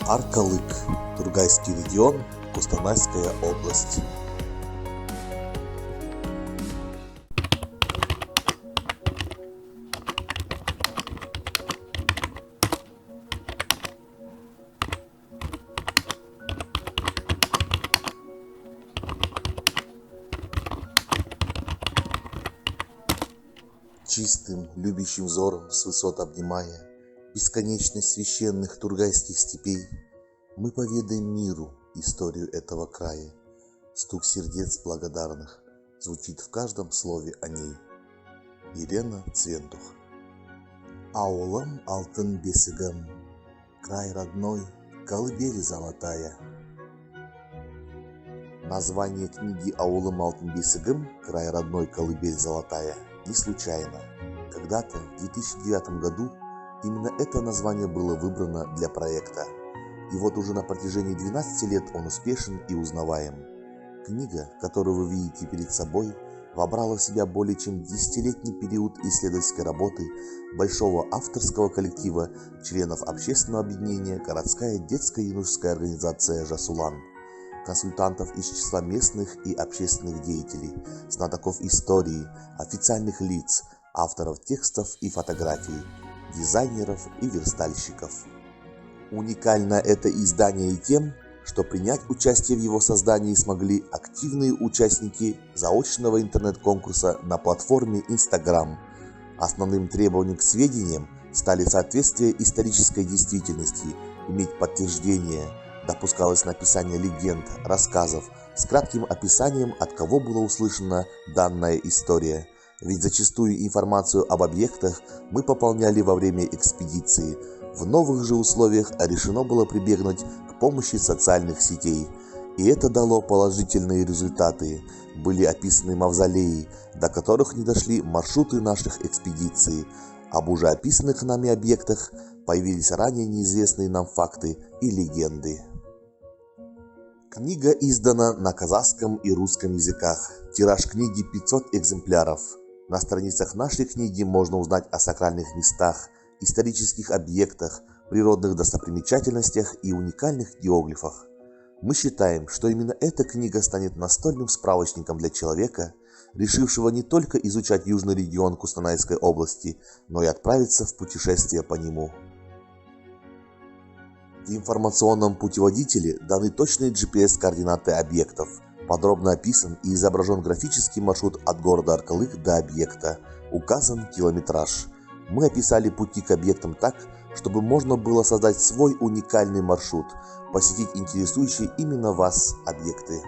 Аркалык, Тургайский регион, Кустанайская область. Чистым, любящим взором с высот обнимая бесконечность священных тургайских степей, мы поведаем миру историю этого края. Стук сердец благодарных звучит в каждом слове о ней. Елена Цвентух. Ауылым алтын бесігім, край родной, колыбель золотая. Название книги «Ауылым алтын бесігім, край родной, колыбель золотая» не случайно. Когда-то, в 2009 году, именно это название было выбрано для проекта. И вот уже на протяжении 12 лет он успешен и узнаваем. Книга, которую вы видите перед собой, вобрала в себя более чем 10-летний период исследовательской работы большого авторского коллектива членов общественного объединения «Городская детско-юношеская организация «Жасулан», консультантов из числа местных и общественных деятелей, знатоков истории, официальных лиц, авторов текстов и фотографий, дизайнеров и верстальщиков. Уникально это издание и тем, что принять участие в его создании смогли активные участники заочного интернет-конкурса на платформе Instagram. Основным требованием к сведениям стали соответствие исторической действительности, иметь подтверждение. Допускалось написание легенд, рассказов с кратким описанием, от кого была услышана данная история. Ведь зачастую информацию об объектах мы пополняли во время экспедиции. В новых же условиях решено было прибегнуть к помощи социальных сетей. И это дало положительные результаты. Были описаны мавзолеи, до которых не дошли маршруты наших экспедиций. Об уже описанных нами объектах появились ранее неизвестные нам факты и легенды. Книга издана на казахском и русском языках. Тираж книги 500 экземпляров. На страницах нашей книги можно узнать о сакральных местах, исторических объектах, природных достопримечательностях и уникальных геоглифах. Мы считаем, что именно эта книга станет настольным справочником для человека, решившего не только изучать южный регион Кустанайской области, но и отправиться в путешествие по нему. В информационном путеводителе даны точные GPS-координаты объектов, подробно описан и изображен графический маршрут от города Аркалык до объекта, указан километраж. Мы описали пути к объектам так, чтобы можно было создать свой уникальный маршрут, посетить интересующие именно вас объекты.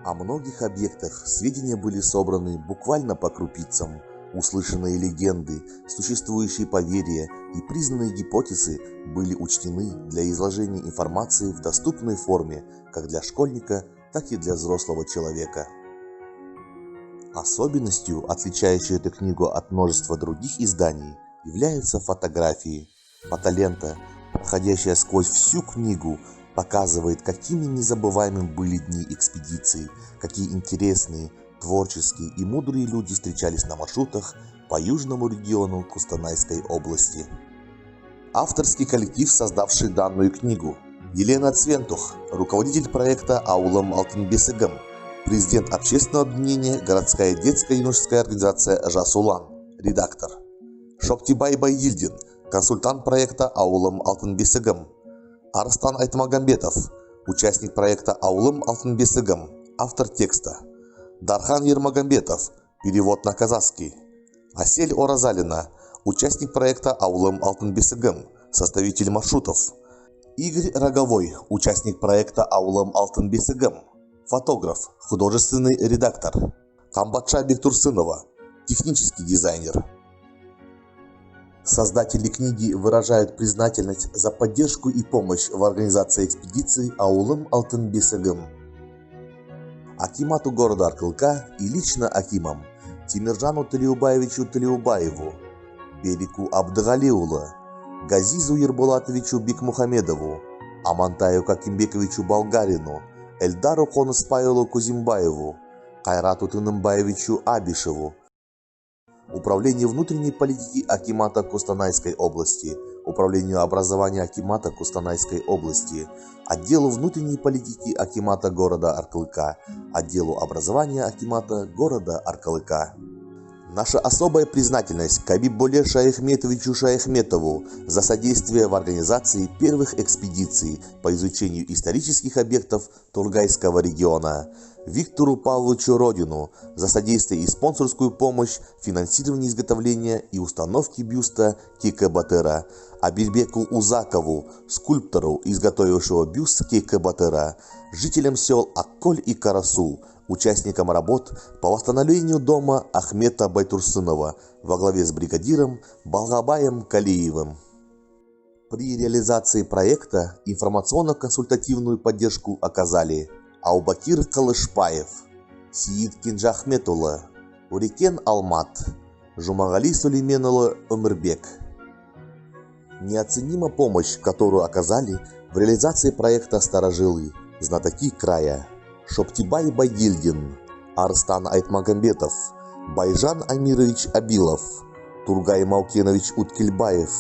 О многих объектах сведения были собраны буквально по крупицам. Услышанные легенды, существующие поверья и признанные гипотезы были учтены для изложения информации в доступной форме как для школьника, так и для взрослого человека. Особенностью, отличающей эту книгу от множества других изданий, являются фотографии. Фотолента, проходящая сквозь всю книгу, показывает, какими незабываемыми были дни экспедиции, какие интересные, творческие и мудрые люди встречались на маршрутах по южному региону Кустанайской области. Авторский коллектив, создавший данную книгу: Елена Цвентух, руководитель проекта «Ауылым алтын бесігім», президент общественного объединения «Городская детско-юношеская организация «Жасулан», редактор; Шоктибай Байдильдин, консультант проекта «Ауылым алтын бесігім», Арстан Айтмагамбетов, участник проекта «Ауылым алтын бесігім», автор текста; Дархан Ермагамбетов, перевод на казахский; Асель Оразалина, участник проекта «Ауылым алтын бесігім», составитель маршрутов; Игорь Роговой, участник проекта «Ауылым алтын бесігім», фотограф, художественный редактор; Камбатша Бектурсынова, технический дизайнер. Создатели книги выражают признательность за поддержку и помощь в организации экспедиции «Ауылым алтын бесігім» акимату города Аркалыка и лично акимам Тимиржану Талиубаевичу Талиубаеву, Берику Абдыгалиулы, Газизу Ербулатовичу Бекмухамедову, Амантаю Какимбековичу Болгарину, Эльдару Коныспайлу Кузимбаеву, Кайрату Тынымбаевичу Абишеву, Управление внутренней политики акимата Кустанайской области, Управлению образования акимата Кустанайской области, отделу внутренней политики акимата города Аркылыка, отделу образования акимата города Аркылыка. Наша особая признательность Кабиболе Шаяхметовичу Шаяхметову за содействие в организации первых экспедиций по изучению исторических объектов Тургайского региона, Виктору Павловичу Родину за содействие и спонсорскую помощь в финансировании изготовления и установки бюста Кейка Батыра, Абельбеку Узакову, скульптору, изготовившего бюст Кейка Батыра, жителям сел Акколь и Карасу, участникам работ по восстановлению дома Ахмета Байтурсынова во главе с бригадиром Балгабаем Калиевым. При реализации проекта информационно-консультативную поддержку оказали Аубакир Калышпаев, Сиид Кинджахметулы, Урикен Алмат, Жумагали Сулейменулы Өмірбек. Неоценима помощь, которую оказали в реализации проекта старожилы, знатоки края: Шоптибай Байгильдин, Арстан Айтмагамбетов, Байжан Амирович Абилов, Тургай Маукенович Уткельбаев,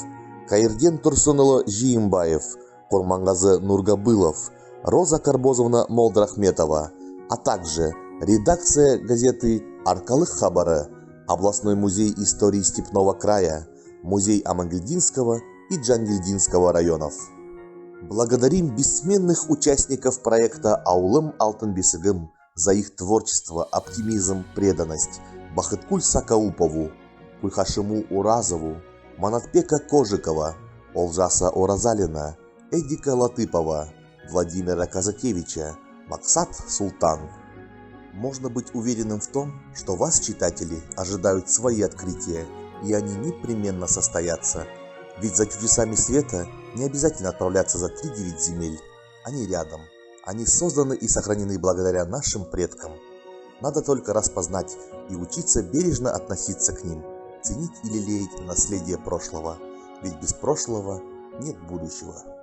Каирден Турсунұлы Жиимбаев, Курмангазы Нургабылов, Роза Карбозовна Молдрахметова, а также редакция газеты «Аркалых Хабары», областной музей истории Степного края, музей Амангельдинского и Джангельдинского районов. Благодарим бессменных участников проекта Аулым Алтын Бесігім за их творчество, оптимизм, преданность: Бахыткуль Сакаупову, Кульхашиму Уразову, Манатбека Кожикова, Олжаса Оразалина, Эдика Латыпова, Владимира Казакевича, Максат Султан. Можно быть уверенным в том, что вас, читатели, ожидают свои открытия, и они непременно состоятся. Ведь за чудесами света не обязательно отправляться за 3-9 земель. Они рядом. Они созданы и сохранены благодаря нашим предкам. Надо только распознать и учиться бережно относиться к ним, ценить и лелеять наследие прошлого. Ведь без прошлого нет будущего.